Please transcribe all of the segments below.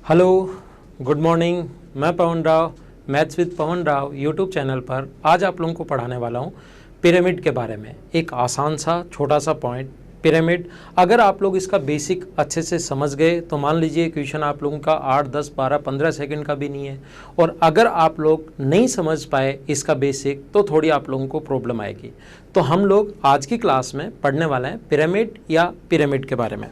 Hello, good morning. मैं Pavan Rao, maths with Pavan Rao YouTube channel पर आज आप लोगों को पढ़ाने वाला हूँ पिरामिड के बारे में। एक आसान सा छोटा सा पॉइंट पिरामिड। अगर आप लोग इसका बेसिक अच्छे से समझ गए तो मान लीजिए क्वेश्चन आप लोगों का 8, 10, 12, 15 सेकंड का भी नहीं है। और अगर आप लोग नहीं समझ पाए इसका बेसिक तो थोड़ी आप लोगों को प्रॉब्लम आएगी। तो हम लोग आज की क्लास में पढ़ने वाले हैं पिरामिड या पिरामिड के बारे में।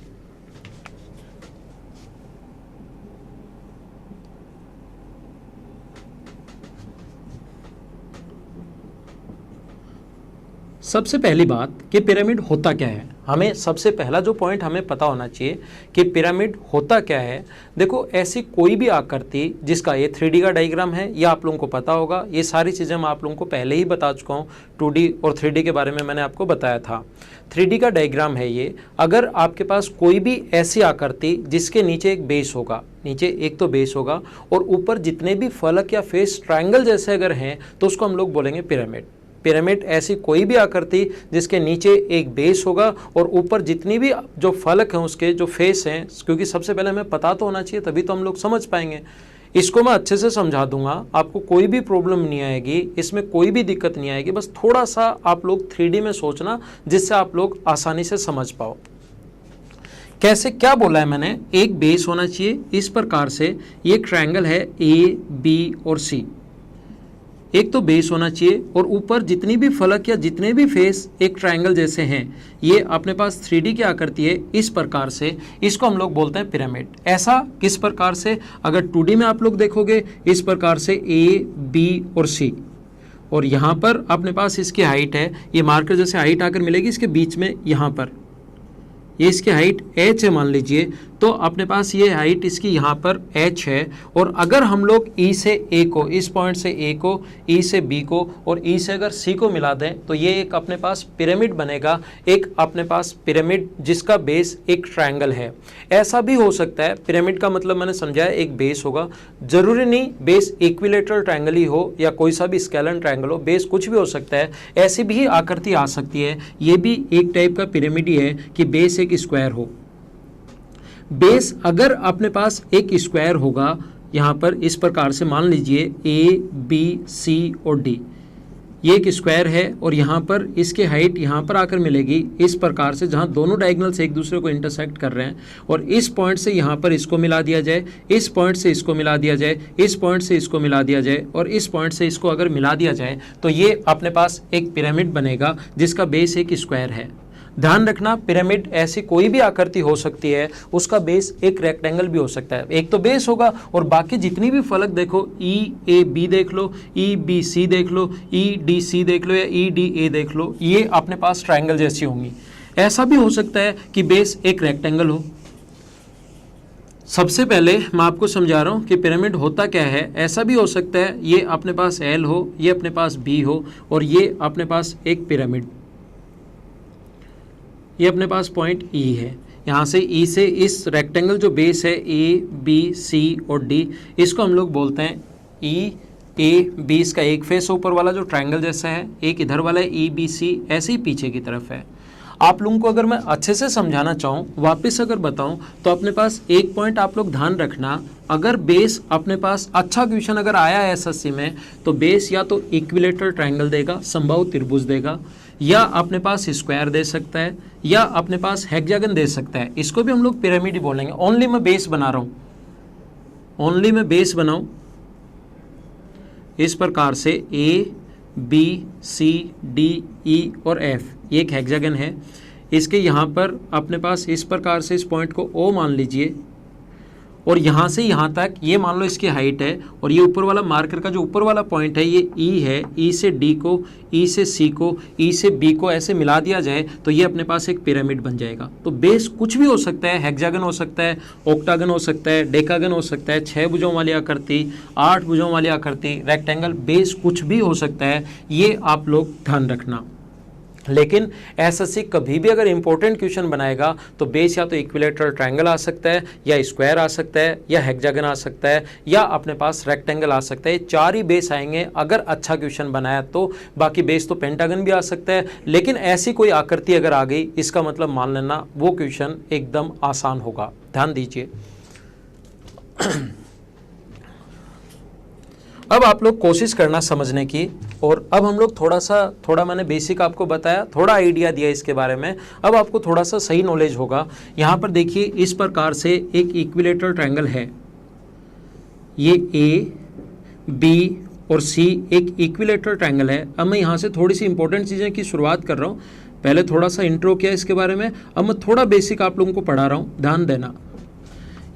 सबसे पहली बात कि पिरामिड होता क्या है। हमें सबसे पहला जो पॉइंट हमें पता होना चाहिए कि पिरामिड होता क्या है। देखो, ऐसी कोई भी आकृति जिसका ये 3D का डायग्राम है, ये आप लोगों को पता होगा। ये सारी चीज़ें मैं आप लोगों को पहले ही बता चुका हूँ। 2D और 3D के बारे में मैंने आपको बताया था। 3D का डायग्राम है ये। अगर आपके पास कोई भी ऐसी आकृति जिसके नीचे एक बेस होगा, नीचे एक तो बेस होगा और ऊपर जितने भी फलक या फेस ट्रायंगल जैसे अगर हैं तो उसको हम लोग बोलेंगे पिरामिड। पिरामिड ऐसी कोई भी आकृति जिसके नीचे एक बेस होगा और ऊपर जितनी भी जो फलक हैं उसके जो फेस हैं, क्योंकि सबसे पहले हमें पता तो होना चाहिए तभी तो हम लोग समझ पाएंगे। इसको मैं अच्छे से समझा दूंगा, आपको कोई भी प्रॉब्लम नहीं आएगी, इसमें कोई भी दिक्कत नहीं आएगी। बस थोड़ा सा आप लोग 3D में सोचना जिससे आप लोग आसानी से समझ पाओ। कैसे, क्या बोला है मैंने, एक बेस होना चाहिए इस प्रकार से। ये ट्रायंगल है AB और C। एक तो बेस होना चाहिए और ऊपर जितनी भी फलक या जितने भी फेस एक ट्रायंगल जैसे हैं, ये अपने पास 3D की आकृति है इस प्रकार से। इसको हम लोग बोलते हैं पिरामिड। ऐसा किस प्रकार से, अगर 2D में आप लोग देखोगे इस प्रकार से A, B और C, और यहाँ पर अपने पास इसकी हाइट है, ये मार्कर जैसे हाइट आकर मिलेगी इसके बीच में, यहाँ पर ये इसकी हाइट h है मान लीजिए, तो अपने पास ये हाइट इसकी यहाँ पर h है। और अगर हम लोग E से A को, इस पॉइंट से A को, E से B को और E से अगर C को मिला दें तो ये एक अपने पास पिरामिड बनेगा। एक अपने पास पिरामिड जिसका बेस एक ट्रायंगल है। ऐसा भी हो सकता है, पिरामिड का मतलब मैंने समझाया एक बेस होगा, जरूरी नहीं बेस इक्विलेटरल ट्रायंगल ही हो या कोई सा भी स्केलन ट्रायंगल हो, बेस कुछ भी हो सकता है। ऐसी भी आकृति आ सकती है। ये भी एक टाइप का पिरामिड ही है कि बेस एक स्क्वायर हो। बेस अगर अपने पास एक स्क्वायर होगा, यहां पर इस प्रकार से मान लीजिए A, B, C और D, ये एक स्क्वायर है और यहाँ पर इसके हाइट यहाँ पर आकर मिलेगी इस प्रकार से, जहाँ दोनों डायगोनल्स एक दूसरे को इंटरसेक्ट कर रहे हैं। और इस पॉइंट से यहाँ पर इसको मिला दिया जाए, इस पॉइंट से इसको मिला दिया जाए, इस पॉइंट से इसको मिला दिया जाए और इस पॉइंट से इसको अगर मिला दिया जाए तो ये अपने पास एक पिरामिड बनेगा जिसका बेस एक स्क्वायर है। ध्यान रखना, पिरामिड ऐसी कोई भी आकृति हो सकती है, उसका बेस एक रेक्टेंगल भी हो सकता है। एक तो बेस होगा और बाकी जितनी भी फलक देखो, EAB देख लो, EBC देख लो, EDC देख लो या EDA देख लो, ये अपने पास ट्रायंगल जैसी होंगी। ऐसा भी हो सकता है कि बेस एक रेक्टेंगल हो। सबसे पहले मैं आपको समझा रहा हूँ कि पिरामिड होता क्या है। ऐसा भी हो सकता है ये अपने पास L हो, ये अपने पास B हो और ये अपने पास एक पिरामिड, ये अपने पास पॉइंट E है। यहाँ से E से इस रेक्टेंगल जो बेस है A, B, C और D, इसको हम लोग बोलते हैं E, A, B। इसका एक फेस ऊपर वाला जो ट्रायंगल जैसा है, एक इधर वाला है EBC, ऐसे ही पीछे की तरफ है। आप लोगों को अगर मैं अच्छे से समझाना चाहूँ, वापस अगर बताऊँ, तो अपने पास एक पॉइंट आप लोग ध्यान रखना। अगर बेस अपने पास, अच्छा क्वेश्चन अगर आया है SSC में, तो बेस या तो इक्विलेटरल ट्रायंगल देगा, समबाहु त्रिभुज देगा, या अपने पास स्क्वायर दे सकता है, या अपने पास हेक्सागन दे सकता है। इसको भी हम लोग पिरामिड ही बोलेंगे। ओनली मैं बेस बना रहा हूँ, ओनली मैं बेस बनाऊँ इस प्रकार से A, B, C, D, E और F, ये एक हेक्सागन है। इसके यहाँ पर अपने पास इस प्रकार से इस पॉइंट को O मान लीजिए और यहाँ से यहाँ तक ये मान लो इसकी हाइट है, और ये ऊपर वाला मार्कर का जो ऊपर वाला पॉइंट है ये E है। E से D को, E से C को, E से B को ऐसे मिला दिया जाए तो ये अपने पास एक पिरामिड बन जाएगा। तो बेस कुछ भी हो सकता है, हेक्सागन हो सकता है, ऑक्टागन हो सकता है, डेकागन हो सकता है, 6 भुजाओं वाली आकृति, 8 भुजाओं वाली आकृति, रेक्टेंगल, बेस कुछ भी हो सकता है। ये आप लोग ध्यान रखना। लेकिन SSC कभी भी अगर इंपॉर्टेंट क्वेश्चन बनाएगा तो बेस या तो इक्विलेटरल ट्रायंगल आ सकता है, या स्क्वायर आ सकता है, या हेक्सागन आ सकता है, या अपने पास रेक्टेंगल आ सकता है। ये 4 ही बेस आएंगे अगर अच्छा क्वेश्चन बनाया तो। बाकी बेस तो पेंटागन भी आ सकता है, लेकिन ऐसी कोई आकृति अगर आ गई इसका मतलब मान लेना वो क्वेश्चन एकदम आसान होगा। ध्यान दीजिए। अब आप लोग कोशिश करना समझने की, और अब हम लोग थोड़ा मैंने बेसिक आपको बताया, थोड़ा आइडिया दिया इसके बारे में, अब आपको थोड़ा सा सही नॉलेज होगा। यहाँ पर देखिए इस प्रकार से एक इक्विलेटरल ट्रायंगल है, ये ए बी और सी एक इक्विलेटरल ट्रायंगल है। अब मैं यहाँ से थोड़ी सी इंपॉर्टेंट चीज़ें की शुरुआत कर रहा हूँ। पहले थोड़ा सा इंट्रो किया इसके बारे में, अब मैं थोड़ा बेसिक आप लोगों को पढ़ा रहा हूँ, ध्यान देना।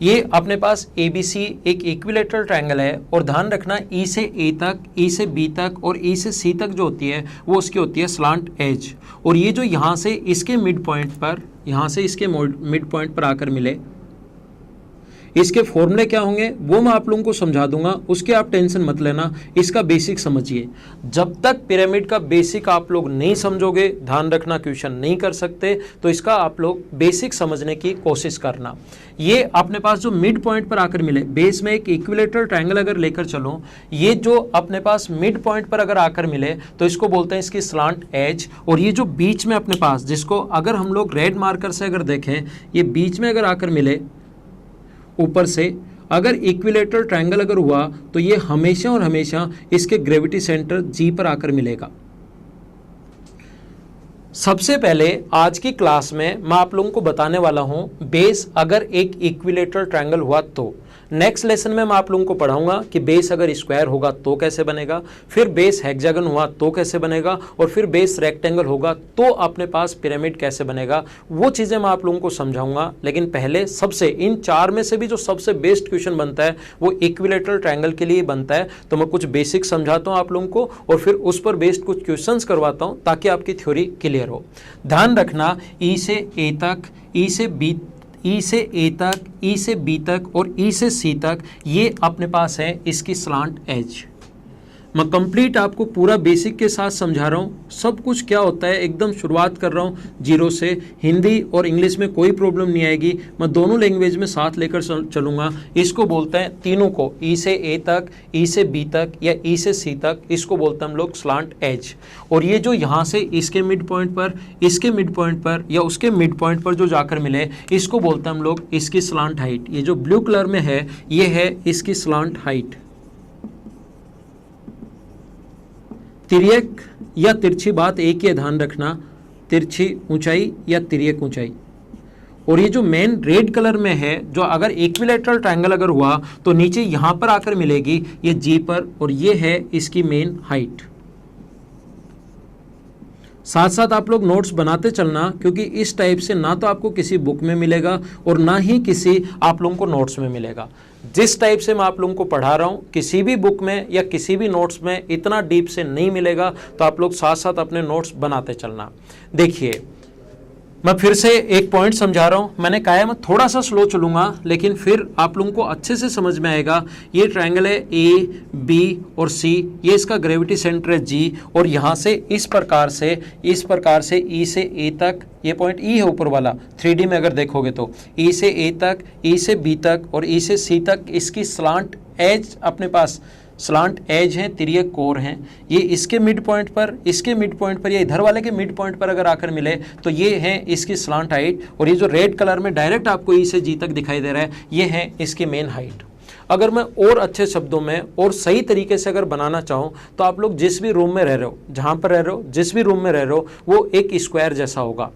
ये अपने पास ABC एक इक्विलेटरल ट्रायंगल है, और ध्यान रखना E से A तक, E से B तक और E से C तक जो होती है वो उसकी होती है स्लांट एज। और ये जो यहाँ से इसके मिड पॉइंट पर, यहाँ से इसके मिड पॉइंट पर आकर मिले, इसके फॉर्मूले क्या होंगे वो मैं आप लोगों को समझा दूंगा, उसके आप टेंशन मत लेना, इसका बेसिक समझिए। जब तक पिरामिड का बेसिक आप लोग नहीं समझोगे, ध्यान रखना क्वेश्चन नहीं कर सकते, तो इसका आप लोग बेसिक समझने की कोशिश करना। ये अपने पास जो मिड पॉइंट पर आकर मिले, बेस में एक इक्विलेटरल ट्रायंगल अगर लेकर चलो, ये जो अपने पास मिड पॉइंट पर अगर आकर मिले तो इसको बोलते हैं इसकी स्लांट एज। और ये जो बीच में अपने पास, जिसको अगर हम लोग रेड मार्कर से अगर देखें, ये बीच में अगर आकर मिले ऊपर से, अगर इक्विलेटरल ट्रायंगल अगर हुआ तो ये हमेशा और हमेशा इसके ग्रेविटी सेंटर जी पर आकर मिलेगा। सबसे पहले आज की क्लास में मैं आप लोगों को बताने वाला हूं बेस अगर एक इक्विलेटरल ट्रायंगल हुआ तो। नेक्स्ट लेसन में मैं आप लोगों को पढ़ाऊंगा कि बेस अगर स्क्वायर होगा तो कैसे बनेगा, फिर बेस हेक्सागन हुआ तो कैसे बनेगा, और फिर बेस रेक्टेंगल होगा तो अपने पास पिरामिड कैसे बनेगा। वो चीज़ें मैं आप लोगों को समझाऊंगा। लेकिन पहले सबसे इन चार में से भी जो सबसे बेस्ट क्वेश्चन बनता है वो इक्विलेटरल ट्रायंगल के लिए बनता है। तो मैं कुछ बेसिक समझाता हूँ आप लोगों को, और फिर उस पर बेस्ड कुछ क्वेश्चन करवाता हूँ ताकि आपकी थ्योरी क्लियर हो। ध्यान रखना, ई से ए तक, ई से बी, ई से ए तक, ई से बी तक और ई से सी तक, ये अपने पास है इसकी स्लांट एज। मैं कंप्लीट आपको पूरा बेसिक के साथ समझा रहा हूँ, सब कुछ क्या होता है एकदम शुरुआत कर रहा हूँ जीरो से। हिंदी और इंग्लिश में कोई प्रॉब्लम नहीं आएगी, मैं दोनों लैंग्वेज में साथ लेकर चलूँगा। इसको बोलते हैं तीनों को, ई से ए तक, ई से बी तक या ई से सी तक, इसको बोलते हैं हम लोग स्लांट एज। और ये जो यहाँ से इसके मिड पॉइंट पर, इसके मिड पॉइंट पर या उसके मिड पॉइंट पर जो जाकर मिले, इसको बोलते हैं हम लोग इसकी स्लांट हाइट। ये जो ब्लू कलर में है ये है इसकी स्लांट हाइट। तिर्यक या तिरछी बात एक ही है, ध्यान रखना, तिरछी ऊंचाई या तिर्यक ऊंचाई। और ये जो मेन रेड कलर में है, जो अगर इक्विलेटरल ट्रायंगल अगर हुआ तो नीचे यहां पर आकर मिलेगी ये जी पर, और ये है इसकी मेन हाइट। साथ साथ आप लोग नोट्स बनाते चलना, क्योंकि इस टाइप से ना तो आपको किसी बुक में मिलेगा और ना ही किसी आप लोगों को नोट्स में मिलेगा। जिस टाइप से मैं आप लोगों को पढ़ा रहा हूँ किसी भी बुक में या किसी भी नोट्स में इतना डीप से नहीं मिलेगा। तो आप लोग साथ साथ अपने नोट्स बनाते चलना। देखिए मैं फिर से एक पॉइंट समझा रहा हूँ, मैंने कहा है मैं थोड़ा सा स्लो चलूँगा लेकिन फिर आप लोगों को अच्छे से समझ में आएगा। ये ट्रायंगल है ए बी और सी, ये इसका ग्रेविटी सेंटर है जी, और यहाँ से इस प्रकार से ई से ए तक, ये पॉइंट ई है ऊपर वाला, 3D में अगर देखोगे तो ई से ए तक, ई से बी तक और ई से सी तक इसकी स्लांट एज अपने पास स्लांट एज हैं, तिर्यक कोर हैं। ये इसके मिड पॉइंट पर, इसके मिड पॉइंट पर या इधर वाले के मिड पॉइंट पर अगर आकर मिले तो ये है इसकी स्लांट हाइट। और ये जो रेड कलर में डायरेक्ट आपको ई से जी तक दिखाई दे रहा है ये है इसकी मेन हाइट। अगर मैं और अच्छे शब्दों में और सही तरीके से अगर बनाना चाहूँ तो आप लोग जिस भी रूम में रह रहे हो, जहाँ पर रह रहे हो, जिस भी रूम में रह रहे हो, वो एक स्क्वायर जैसा होगा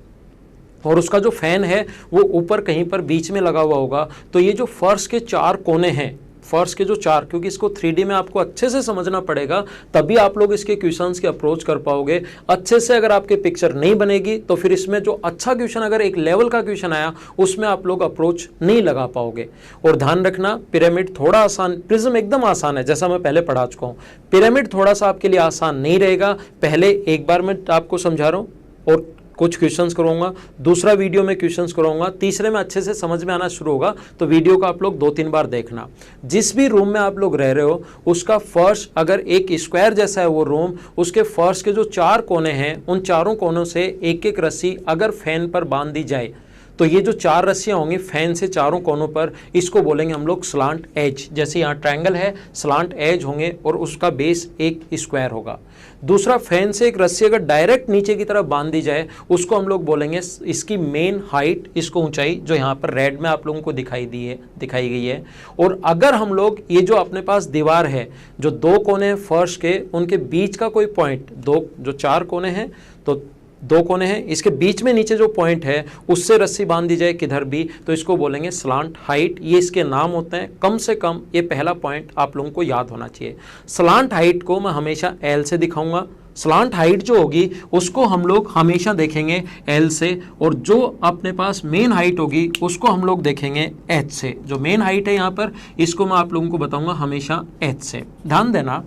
और उसका जो फैन है वो ऊपर कहीं पर बीच में लगा हुआ होगा। तो ये जो फर्श के चार कोने हैं, फर्श के जो चार, क्योंकि इसको 3D में आपको अच्छे से समझना पड़ेगा तभी आप लोग इसके क्वेश्चंस के अप्रोच कर पाओगे। अच्छे से अगर आपके पिक्चर नहीं बनेगी तो फिर इसमें जो अच्छा क्वेश्चन, अगर एक लेवल का क्वेश्चन आया उसमें आप लोग अप्रोच नहीं लगा पाओगे। और ध्यान रखना, पिरामिड थोड़ा आसान, प्रिज्म एकदम आसान है, जैसा मैं पहले पढ़ा चुका हूँ। पिरामिड थोड़ा सा आपके लिए आसान नहीं रहेगा। पहले एक बार मैं आपको समझा रहा हूँ और कुछ क्वेश्चंस कराऊंगा, दूसरा वीडियो में क्वेश्चंस कराऊंगा, तीसरे में अच्छे से समझ में आना शुरू होगा। तो वीडियो को आप लोग 2-3 बार देखना। जिस भी रूम में आप लोग रह रहे हो उसका फर्श अगर एक स्क्वायर जैसा है वो रूम, उसके फर्श के जो चार कोने हैं उन चारों कोनों से एक एक रस्सी अगर फैन पर बांध दी जाए तो ये जो 4 रस्सियां होंगी फैन से चारों कोनों पर, इसको बोलेंगे हम लोग स्लांट एज। जैसे यहाँ ट्रायंगल है, स्लांट एज होंगे और उसका बेस एक स्क्वायर होगा। दूसरा, फैन से एक रस्सी अगर डायरेक्ट नीचे की तरफ बांध दी जाए उसको हम लोग बोलेंगे इसकी मेन हाइट, इसको ऊंचाई, जो यहाँ पर रेड में आप लोगों को दिखाई गई है। और अगर हम लोग ये जो अपने पास दीवार है, जो 2 कोने फर्श के, उनके बीच का कोई पॉइंट, जो 4 कोने हैं तो 2 कोने हैं, इसके बीच में नीचे जो पॉइंट है उससे रस्सी बांध दी जाए किधर भी, तो इसको बोलेंगे स्लांट हाइट। ये इसके नाम होते हैं। कम से कम ये पहला पॉइंट आप लोगों को याद होना चाहिए। स्लांट हाइट को मैं हमेशा एल से दिखाऊंगा। स्लांट हाइट जो होगी उसको हम लोग हमेशा देखेंगे एल से, और जो अपने पास मेन हाइट होगी उसको हम लोग देखेंगे एच से। जो मेन हाइट है यहाँ पर, इसको मैं आप लोगों को बताऊंगा हमेशा एच से। ध्यान देना,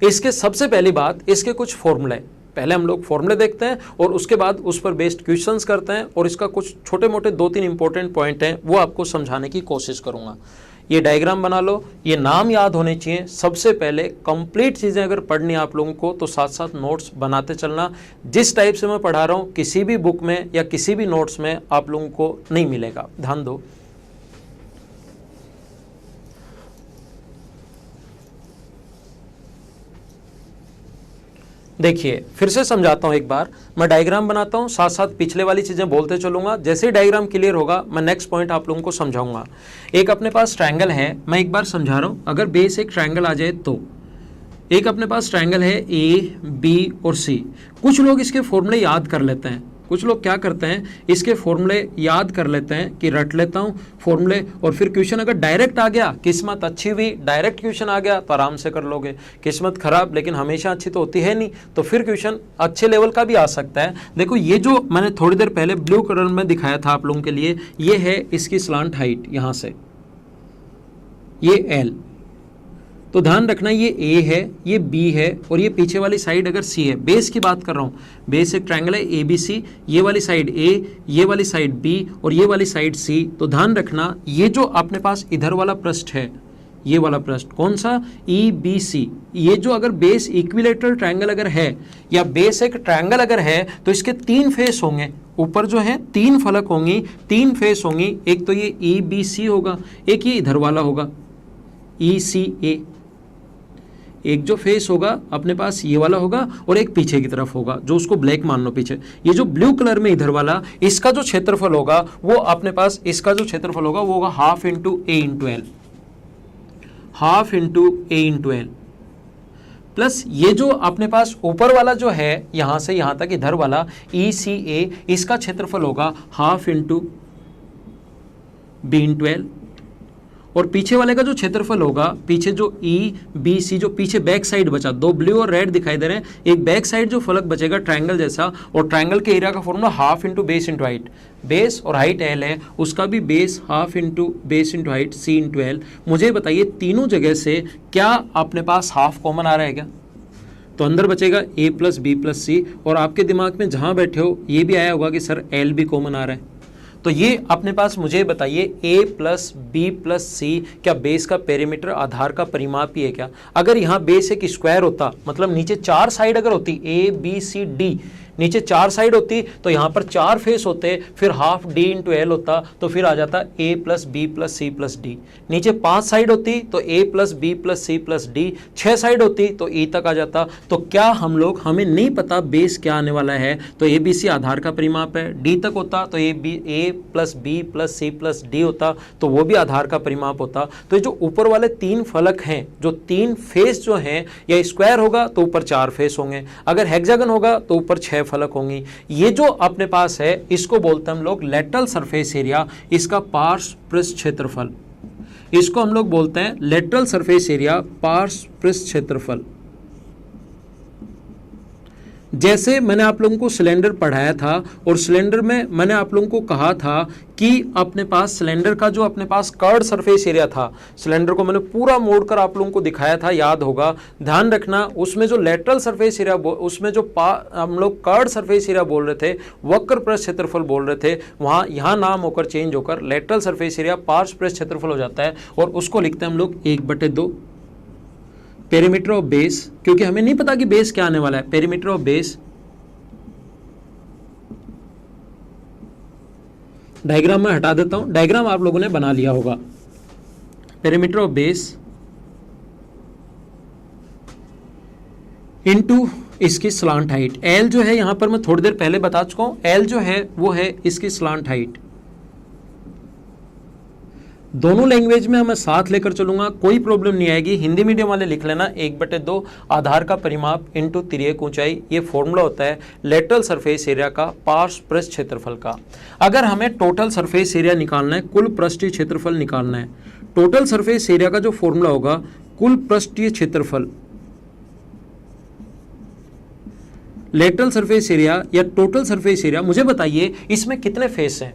इसके सबसे पहली बात, इसके कुछ फॉर्मूले, पहले हम लोग फॉर्मूले देखते हैं और उसके बाद उस पर बेस्ड क्वेश्चंस करते हैं, और इसका कुछ छोटे मोटे 2-3 इंपॉर्टेंट पॉइंट हैं वो आपको समझाने की कोशिश करूंगा। ये डायग्राम बना लो, ये नाम याद होने चाहिए। सबसे पहले कंप्लीट चीज़ें अगर पढ़नी आप लोगों को तो साथ साथ नोट्स बनाते चलना। जिस टाइप से मैं पढ़ा रहा हूँ किसी भी बुक में या किसी भी नोट्स में आप लोगों को नहीं मिलेगा, ध्यान दो। देखिए फिर से समझाता हूं, एक बार मैं डायग्राम बनाता हूं, साथ साथ पिछले वाली चीजें बोलते चलूंगा। जैसे ही डायग्राम क्लियर होगा मैं नेक्स्ट पॉइंट आप लोगों को समझाऊंगा। एक अपने पास ट्रायंगल है, मैं एक बार समझा रहा हूं। अगर बेस एक ट्रायंगल आ जाए तो एक अपने पास ट्रायंगल है ए, बी और सी। कुछ लोग इसके फॉर्मूले याद कर लेते हैं, कुछ लोग क्या करते हैं, इसके फॉर्मूले याद कर लेते हैं कि रट लेता हूं फॉर्मूले, और फिर क्वेश्चन अगर डायरेक्ट आ गया, किस्मत अच्छी हुई, डायरेक्ट क्वेश्चन आ गया तो आराम से कर लोगे। किस्मत खराब, लेकिन हमेशा अच्छी तो होती है नहीं, तो फिर क्वेश्चन अच्छे लेवल का भी आ सकता है। देखो ये जो मैंने थोड़ी देर पहले ब्लू कलर में दिखाया था आप लोगों के लिए, ये है इसकी स्लांट हाइट, यहां से ये एल। तो ध्यान रखना ये ए है, ये बी है, और ये पीछे वाली साइड अगर सी है। बेस की बात कर रहा हूँ, बेस एक ट्रायंगल है ए बी सी, ये वाली साइड ए, ये वाली साइड बी और ये वाली साइड सी। तो ध्यान रखना ये जो अपने पास इधर वाला पृष्ठ है, ये वाला पृष्ठ कौन सा, ई बी सी, ये जो अगर बेस इक्विलेटरल ट्रायंगल अगर है या बेस एक ट्रायंगल अगर है तो इसके 3 फेस होंगे। ऊपर जो है 3 फलक होंगी, 3 फेस होंगी। एक तो ये ई बी सी होगा, एक ये इधर वाला होगा ई सी ए, एक जो फेस होगा अपने पास ये वाला होगा, और एक पीछे की तरफ होगा जो उसको ब्लैक मान लो पीछे। ये जो ब्लू कलर में इधर वाला, इसका जो क्षेत्रफल होगा वो अपने पास, इसका जो क्षेत्रफल होगा वो होगा हाफ इंटू ए इंटू एल, हाफ इंटू ए इंटू एल, प्लस ये जो अपने पास ऊपर वाला जो है यहां से यहां तक इधर वाला ई सी ए, इसका क्षेत्रफल होगा half into B into L, और पीछे वाले का जो क्षेत्रफल होगा, पीछे जो ई बी सी, जो पीछे बैक साइड बचा, 2 ब्लू और रेड दिखाई दे रहे हैं, एक बैक साइड जो फलक बचेगा ट्रायंगल जैसा, और ट्रायंगल के एरिया का formula half into base into height. Base और हाइट एल है, उसका भी base half into base into height C into L. मुझे बताइए तीनों जगह से क्या अपने पास हाफ कॉमन आ रहा है क्या? तो अंदर बचेगा ए प्लस बी प्लस सी, और आपके दिमाग में जहां बैठे हो ये भी आया होगा कि सर एल भी कॉमन आ रहा है। तो ये अपने पास मुझे बताइए ए प्लस बी प्लस सी क्या बेस का पेरीमीटर, आधार का परिमाप ही है क्या? अगर यहाँ बेस एक स्क्वायर होता, मतलब नीचे 4 साइड अगर होती, ए बी सी डी, नीचे 4 साइड होती तो यहाँ पर 4 फेस होते, फिर हाफ डी इंटू एल होता, तो फिर आ जाता A plus B plus C plus D. नीचे 5 साइड होती तो A plus B plus C plus D, 6 side होती तो ई तक आ जाता। तो क्या हम लोग, हमें नहीं पता बेस क्या आने वाला है, तो ए बी सी आधार का परिमाप है। डी तक होता तो A plus B plus C plus D होता, तो वो भी आधार का परिमाप होता। तो ये जो ऊपर वाले 3 फलक हैं, जो 3 फेस जो हैं, या स्क्वायर होगा तो ऊपर 4 फेस होंगे, अगर हेक्सागन होगा तो ऊपर 6 फलक होंगी। ये जो अपने पास है इसको बोलते हैं हम लोग लेटरल सरफेस एरिया, इसका पार्श्व पृष्ठ क्षेत्रफल, इसको हम लोग बोलते हैं लेटरल सरफेस एरिया, पार्श्व पृष्ठ क्षेत्रफल। जैसे मैंने आप लोगों को सिलेंडर पढ़ाया था, और सिलेंडर में मैंने आप लोगों को कहा था कि अपने पास सिलेंडर का जो अपने पास कर्ड सरफेस एरिया था, सिलेंडर को मैंने पूरा मोड़कर आप लोगों को दिखाया था, याद होगा। ध्यान रखना उसमें जो लेटरल सरफेस एरिया, उसमें जो हम लोग कर्ड सरफेस एरिया बोल रहे थे, वक्र पृष्ठ क्षेत्रफल बोल रहे थे, वहाँ यहाँ नाम होकर चेंज होकर लेटरल सरफेस एरिया पार्श्व पृष्ठ क्षेत्रफल हो जाता है, और उसको लिखते हैं हम लोग 1/2 पेरीमीटर ऑफ बेस, क्योंकि हमें नहीं पता कि बेस क्या आने वाला है। पेरीमीटर ऑफ बेस डायग्राम में हटा देता हूं, डायग्राम आप लोगों ने बना लिया होगा। पेरीमीटर ऑफ बेस इनटू इसकी स्लांट हाइट, एल जो है यहां पर मैं थोड़ी देर पहले बता चुका हूं, एल जो है वो है इसकी स्लांट हाइट। दोनों लैंग्वेज में मैं साथ लेकर चलूंगा, कोई प्रॉब्लम नहीं आएगी। हिंदी मीडियम वाले लिख लेना 1/2 आधार का परिमाप इनटू तिर्यक ऊंचाई, ये फॉर्मूला होता है लेटरल सरफेस एरिया का पार्श्व पृष्ठ क्षेत्रफल का। अगर हमें टोटल सरफेस एरिया निकालना है, कुल पृष्ठीय क्षेत्रफल निकालना है, टोटल सरफेस एरिया का जो फॉर्मूला होगा कुल पृष्ठीय क्षेत्रफल, लेटरल सरफेस एरिया या टोटल सरफेस एरिया। मुझे बताइए इसमें कितने फेस हैं।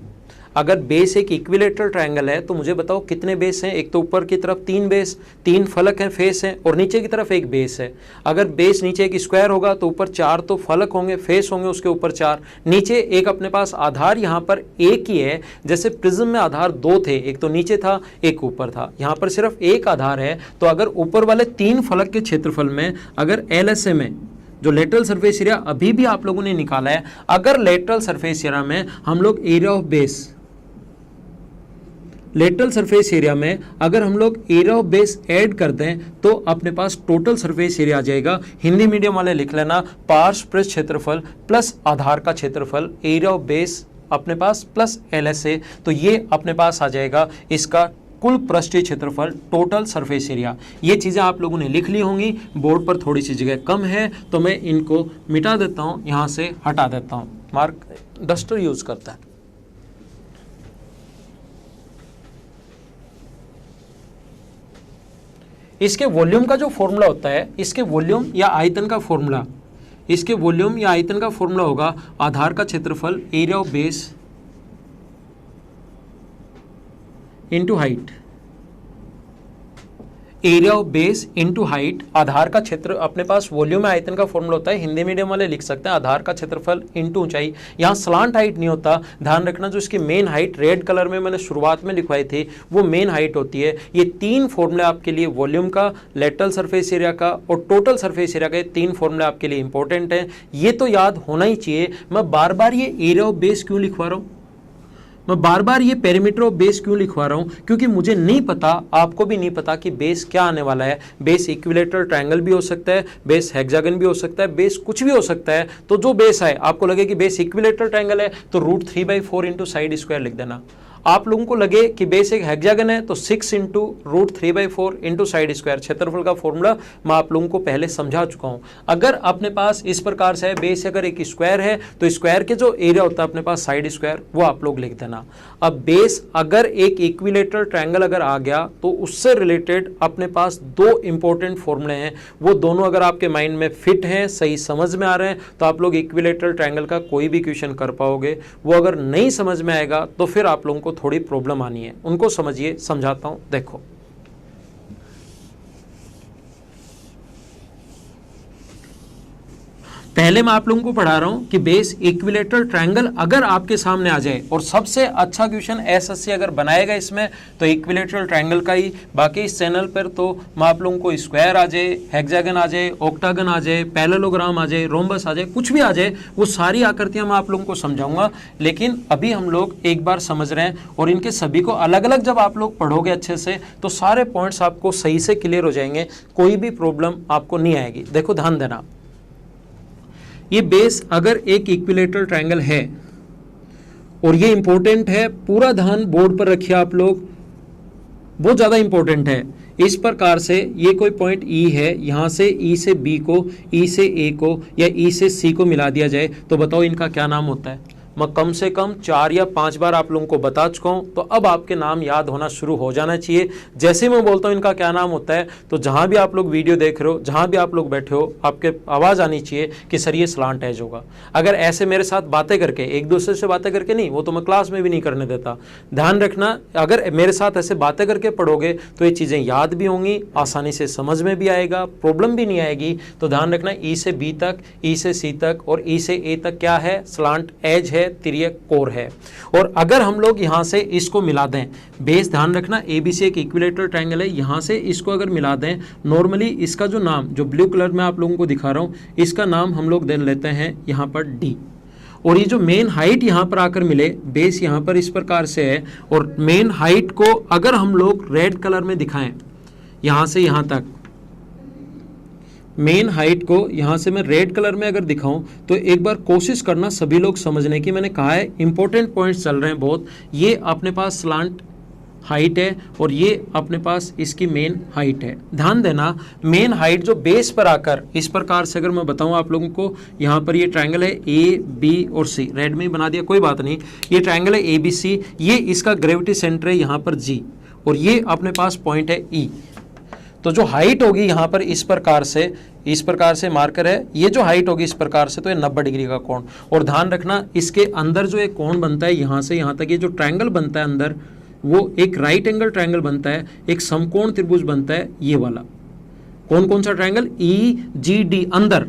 अगर बेस एक इक्विलेटरल ट्रायंगल है तो मुझे बताओ कितने बेस हैं। एक तो ऊपर की तरफ 3 बेस, 3 फलक हैं, फेस हैं, और नीचे की तरफ एक बेस है। अगर बेस नीचे एक स्क्वायर होगा तो ऊपर 4 तो फलक होंगे, फेस होंगे उसके ऊपर 4, नीचे एक अपने पास आधार यहाँ पर एक ही है। जैसे प्रिज्म में आधार 2 थे, एक तो नीचे था एक ऊपर था, यहाँ पर सिर्फ एक आधार है। तो अगर ऊपर वाले 3 फलक के क्षेत्रफल में अगर LSA में जो लेटरल सरफेस एरिया अभी भी आप लोगों ने निकाला है, अगर लेटरल सरफेस एरिया में हम लोग area of base, lateral surface area में अगर हम लोग एरिया ऑफ बेस ऐड कर दें तो अपने पास टोटल सरफेस एरिया आ जाएगा। हिंदी मीडियम वाले लिख लेना पार्श्व पृष्ठ क्षेत्रफल प्लस आधार का क्षेत्रफल, एरिया ऑफ बेस अपने पास प्लस LSA, तो ये अपने पास आ जाएगा इसका कुल पृष्ठीय क्षेत्रफल, टोटल सरफेस एरिया। ये चीज़ें आप लोगों ने लिख ली होंगी, बोर्ड पर थोड़ी सी जगह कम है तो मैं इनको मिटा देता हूँ, यहाँ से हटा देता हूँ। मार्क डस्टर यूज करता है। इसके वॉल्यूम का जो फॉर्मूला होता है, इसके वॉल्यूम या आयतन का फॉर्मूला, इसके वॉल्यूम या आयतन का फॉर्मूला होगा आधार का क्षेत्रफल area of base into height, area of base into height. आधार का क्षेत्र अपने पास वॉल्यूम आयतन का फॉर्मूला होता है, हिंदी मीडियम वाले लिख सकते हैं आधार का क्षेत्रफल इनटू ऊंचाई। यहाँ स्लांट हाइट नहीं होता, ध्यान रखना। जो इसकी मेन हाइट रेड कलर में मैंने शुरुआत में लिखवाई थी वो मेन हाइट होती है। ये 3 फॉर्मूले आपके लिए, वॉल्यूम का, लेटरल सरफेस एरिया का और टोटल सरफेस एरिया का, 3 फॉर्मूले आपके लिए इंपॉर्टेंट है। ये तो याद होना ही चाहिए। मैं बार बार ये एरिया ऑफ बेस क्यों लिखवा रहा हूँ, मैं बार बार ये पेरीमीटर ऑफ बेस क्यों लिखवा रहा हूँ, क्योंकि मुझे नहीं पता, आपको भी नहीं पता कि बेस क्या आने वाला है। बेस इक्विलेटरल ट्रायंगल भी हो सकता है, बेस हेक्सागन भी हो सकता है, बेस कुछ भी हो सकता है। तो जो बेस आए, आपको लगे कि बेस इक्विलेटरल ट्रायंगल है तो √3/4 इंटू साइड स्क्वायर लिख देना। आप लोगों को लगे कि बेस एक हेक्सागन है तो 6 इंटू √3/4 इंटू साइड स्क्वायर, क्षेत्रफल का फॉर्मूला मैं आप लोगों को पहले समझा चुका हूं। अगर अपने पास इस प्रकार से है, बेस अगर एक स्क्वायर है तो स्क्वायर के जो एरिया होता है अपने पास साइड स्क्वायर, वो आप लोग लिख देना। अब बेस अगर एक इक्विलेटरल ट्रायंगल अगर आ गया तो उससे रिलेटेड अपने पास 2 इंपॉर्टेंट फॉर्मूले हैं, वो दोनों अगर आपके माइंड में फिट हैं, सही समझ में आ रहे हैं, तो आप लोग इक्विलेटरल ट्रायंगल का कोई भी क्वेश्चन कर पाओगे। वो अगर नहीं समझ में आएगा तो फिर आप लोगों को थोड़ी प्रॉब्लम आनी है। उनको समझिए, समझाता हूं, देखो। पहले मैं आप लोगों को पढ़ा रहा हूं कि बेस इक्विलेटरल ट्रायंगल अगर आपके सामने आ जाए, और सबसे अच्छा क्वेश्चन SSC अगर बनाएगा इसमें तो इक्विलेटरल ट्रायंगल का ही। बाकी इस चैनल पर तो मैं आप लोगों को स्क्वायर आ जाए, हेक्सागन आ जाए, ऑक्टागन आ जाए, पैरेललोग्राम आ जाए, रोम्बस आ जाए, कुछ भी आ जाए, वो सारी आकृतियां मैं आप लोगों को समझाऊंगा। लेकिन अभी हम लोग एक बार समझ रहे हैं, और इनके सभी को अलग अलग जब आप लोग पढ़ोगे अच्छे से तो सारे पॉइंट्स आपको सही से क्लियर हो जाएंगे, कोई भी प्रॉब्लम आपको नहीं आएगी। देखो ध्यान देना, ये बेस अगर एक इक्विलेटरल ट्रायंगल है, और ये इंपॉर्टेंट है, पूरा ध्यान बोर्ड पर रखिए आप लोग, बहुत ज्यादा इंपॉर्टेंट है। इस प्रकार से ये कोई पॉइंट E है, यहां से E से B को, E से A को या E से C को मिला दिया जाए तो बताओ इनका क्या नाम होता है। मैं कम से कम 4 या 5 बार आप लोगों को बता चुका हूं, तो अब आपके नाम याद होना शुरू हो जाना चाहिए। जैसे मैं बोलता हूं इनका क्या नाम होता है, तो जहां भी आप लोग वीडियो देख रहे हो, जहां भी आप लोग बैठे हो, आपके आवाज़ आनी चाहिए कि सर ये स्लांट एज होगा। अगर ऐसे मेरे साथ बातें करके, एक दूसरे से बातें करके नहीं, वो तो मैं क्लास में भी नहीं करने देता। ध्यान रखना, अगर मेरे साथ ऐसे बातें करके पढ़ोगे तो ये चीज़ें याद भी होंगी, आसानी से समझ में भी आएगा, प्रॉब्लम भी नहीं आएगी। तो ध्यान रखना, E से B तक, E से C तक और E से A तक क्या है, स्लांट एज है, तिर्यक कोर है। और अगर हम लोग यहां से इसको मिला दें, बेस ध्यान रखना ABC एक इक्विलेटरल ट्रायंगल है, यहां से इसको अगर मिला दें, नॉर्मली इसका जो नाम, जो ब्लू कलर में आप लोगों को दिखा रहा हूं, इसका नाम हम लोग दे लेते हैं यहां पर D। और ये जो मेन हाइट यहाँ पर आकर मिले, बेस यहाँ पर इस प्रकार से है, और मेन हाइट को अगर हम लोग रेड कलर में दिखाएं, यहाँ से यहाँ तक मेन हाइट को यहाँ से मैं रेड कलर में अगर दिखाऊं, तो एक बार कोशिश करना सभी लोग समझने की। मैंने कहा है इंपॉर्टेंट पॉइंट्स चल रहे हैं बहुत। ये अपने पास स्लांट हाइट है और ये अपने पास इसकी मेन हाइट है। ध्यान देना, मेन हाइट जो बेस पर आकर इस प्रकार से अगर मैं बताऊं आप लोगों को, यहाँ पर ये ट्रायंगल है ए बी और सी, रेड में ही बना दिया कोई बात नहीं, ये ट्रायंगल है ए बी सी, ये इसका ग्रेविटी सेंटर है यहाँ पर जी, और ये अपने पास पॉइंट है ई। तो जो हाइट होगी यहाँ पर इस प्रकार से मार्कर है, ये जो हाइट होगी इस प्रकार से, तो ये 90 डिग्री का कोण। और ध्यान रखना इसके अंदर जो एक कोण बनता है यहाँ से यहाँ तक, ये जो ट्रायंगल बनता है अंदर, वो एक राइट एंगल ट्रायंगल बनता है, एक समकोण त्रिभुज बनता है ये वाला। कौन सा ट्रायंगल? ई जी डी, अंदर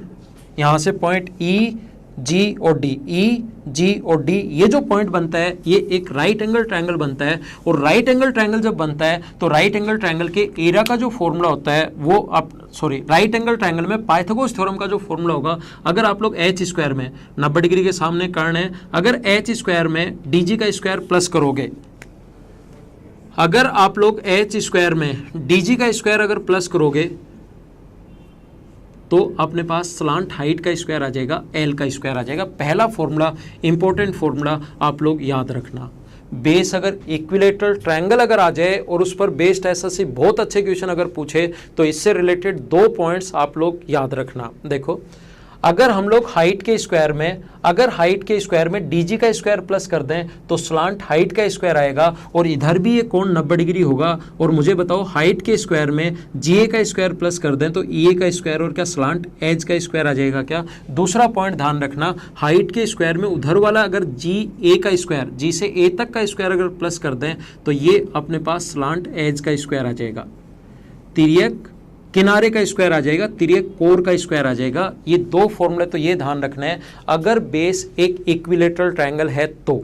यहाँ से पॉइंट ई जी और डी, ई जी और डी, ये जो पॉइंट बनता है ये एक राइट एंगल ट्रायंगल बनता है। और राइट एंगल ट्रायंगल जब बनता है तो राइट एंगल ट्रायंगल के एरिया का जो फॉर्मूला होता है वो राइट एंगल ट्रायंगल में पाइथागोरस थ्योरम का जो फॉर्मूला होगा, अगर आप लोग एच स्क्वायर में 90 डिग्री के सामने कर्ण है, अगर एच स्क्वायर में डी जी का स्क्वायर प्लस करोगे, अगर आप लोग एच स्क्वायर में डी जी का स्क्वायर अगर प्लस करोगे तो अपने पास स्लांट हाइट का स्क्वायर आ जाएगा, एल का स्क्वायर आ जाएगा। पहला फॉर्मूला, इंपॉर्टेंट फॉर्मूला आप लोग याद रखना। बेस अगर इक्विलेटरल ट्रायंगल अगर आ जाए और उस पर बेस्ड एसएससी बहुत अच्छे क्वेश्चन अगर पूछे तो इससे रिलेटेड 2 पॉइंट्स आप लोग याद रखना। देखो, अगर हम लोग हाइट के स्क्वायर में डीजी का स्क्वायर प्लस कर दें तो स्लांट हाइट का स्क्वायर आएगा, और इधर भी ये कोण 90 डिग्री होगा। और मुझे बताओ, हाइट के स्क्वायर में जीए का स्क्वायर प्लस कर दें तो ईए का स्क्वायर और क्या स्लांट एज का स्क्वायर आ जाएगा क्या? दूसरा पॉइंट ध्यान रखना, हाइट के स्क्वायर में उधर वाला अगर जी ए का स्क्वायर, जी से ए तक का स्क्वायर अगर प्लस कर दें तो ये अपने पास स्लांट एज का स्क्वायर आ जाएगा, तिर्यक किनारे का स्क्वायर आ जाएगा, तिर्यक कोर का स्क्वायर आ जाएगा। ये 2 फॉर्मूले तो ये ध्यान रखना है। अगर बेस एक इक्विलेटरल ट्रायंगल है तो